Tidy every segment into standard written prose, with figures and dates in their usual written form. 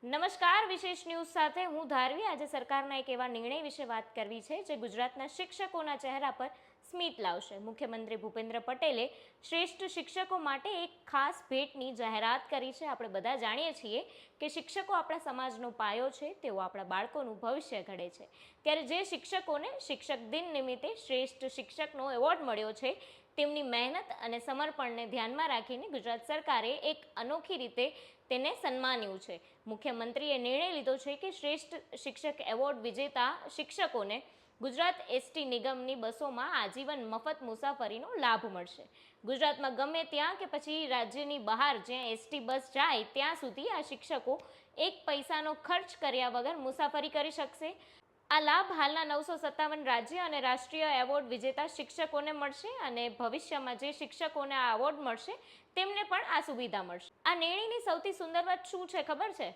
નમસ્કાર, વિશેષ ન્યૂઝ સાથે હું ધારવી। આજે સરકારના એક એવા નિર્ણય વિશે વાત કરવી છે જે ગુજરાતના શિક્ષકોના ચહેરા પર સ્મિત લાવશે। મુખ્યમંત્રી ભૂપેન્દ્ર પટેલે શ્રેષ્ઠ શિક્ષકો માટે એક ખાસ ભેટની જાહેરાત કરી છે। આપણે બધા જાણીએ છીએ કે શિક્ષકો આપણા સમાજનો પાયો છે, તેઓ આપણા બાળકોનું ભવિષ્ય ઘડે છે। ત્યારે જે શિક્ષકોને શિક્ષક દિન નિમિત્તે શ્રેષ્ઠ શિક્ષકનો એવોર્ડ મળ્યો છે, તેમની મહેનત અને સમર્પણને ધ્યાનમાં રાખીને ગુજરાત સરકારે એક અનોખી રીતે તેને સન્માન્યું છે। મુખ્યમંત્રીએ નિર્ણય લીધો છે કે શ્રેષ્ઠ શિક્ષક એવોર્ડ વિજેતા શિક્ષકોને ગુજરાત એસટી નિગમની બસોમાં આજીવન મફત મુસાફરીનો લાભ મળશે। ગુજરાતમાં ગમે ત્યાં કે પછી રાજ્યની બહાર જ્યાં એસટી બસ જાય ત્યાં સુધી આ શિક્ષકો એક પૈસાનો ખર્ચ કર્યા વગર મુસાફરી કરી શકશે। આ લાભ હાલના 957 રાજ્ય અને રાષ્ટ્રીય એવોર્ડ વિજેતા શિક્ષકોને મળશે અને ભવિષ્યમાં જે શિક્ષકોને આ એવોર્ડ મળશે તેમને પણ આ સુવિધા મળશે। આ નિર્ણયની સૌથી સુંદર વાત શું છે ખબર છે?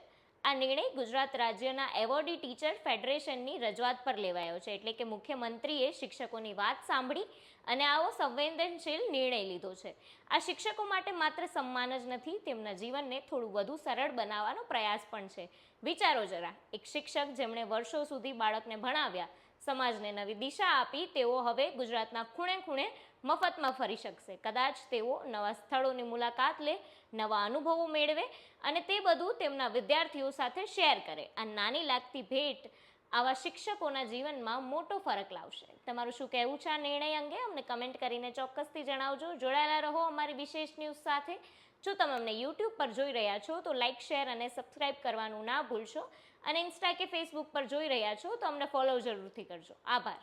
આ નિર્ણય ગુજરાત રાજ્યના એવોર્ડી ટીચર ફેડરેશનની રજૂઆત પર લેવાયો છે। એટલે કે મુખ્યમંત્રીએ શિક્ષકોની વાત સાંભળી અને આવો સંવેદનશીલ નિર્ણય લીધો છે। આ શિક્ષકો માટે માત્ર સન્માન જ નથી, તેમના જીવનને થોડું વધુ સરળ બનાવવાનો પ્રયાસ પણ છે। વિચારો જરા, એક શિક્ષક જેમણે વર્ષો સુધી બાળકને ભણાવ્યા, સમાજને નવી દિશા આપી, તેઓ હવે ગુજરાતના ખૂણે ખૂણે મફતમાં ફરી શકશે। કદાચ તેઓ નવા સ્થળોની મુલાકાત લે, નવા અનુભવો મેળવે અને તે બધું તેમના વિદ્યાર્થીઓ સાથે શેર કરે। આ નાની લાગતી ભેટ આવા શિક્ષકોના જીવનમાં મોટો ફરક લાવશે। તમારું શું કહેવું છે આ નિર્ણય અંગે? અમને કમેન્ટ કરીને ચોક્કસથી જણાવજો। જોડાયેલા રહો અમારી વિશેષ ન્યૂઝ સાથે। જો તમે અમને યુટ્યુબ પર જોઈ રહ્યા છો તો લાઇક, શેર અને સબસ્ક્રાઇબ કરવાનું ના ભૂલશો અને ઇન્સ્ટા કે ફેસબુક પર જોઈ રહ્યા છો તો અમને ફોલો જરૂરથી કરજો। આભાર।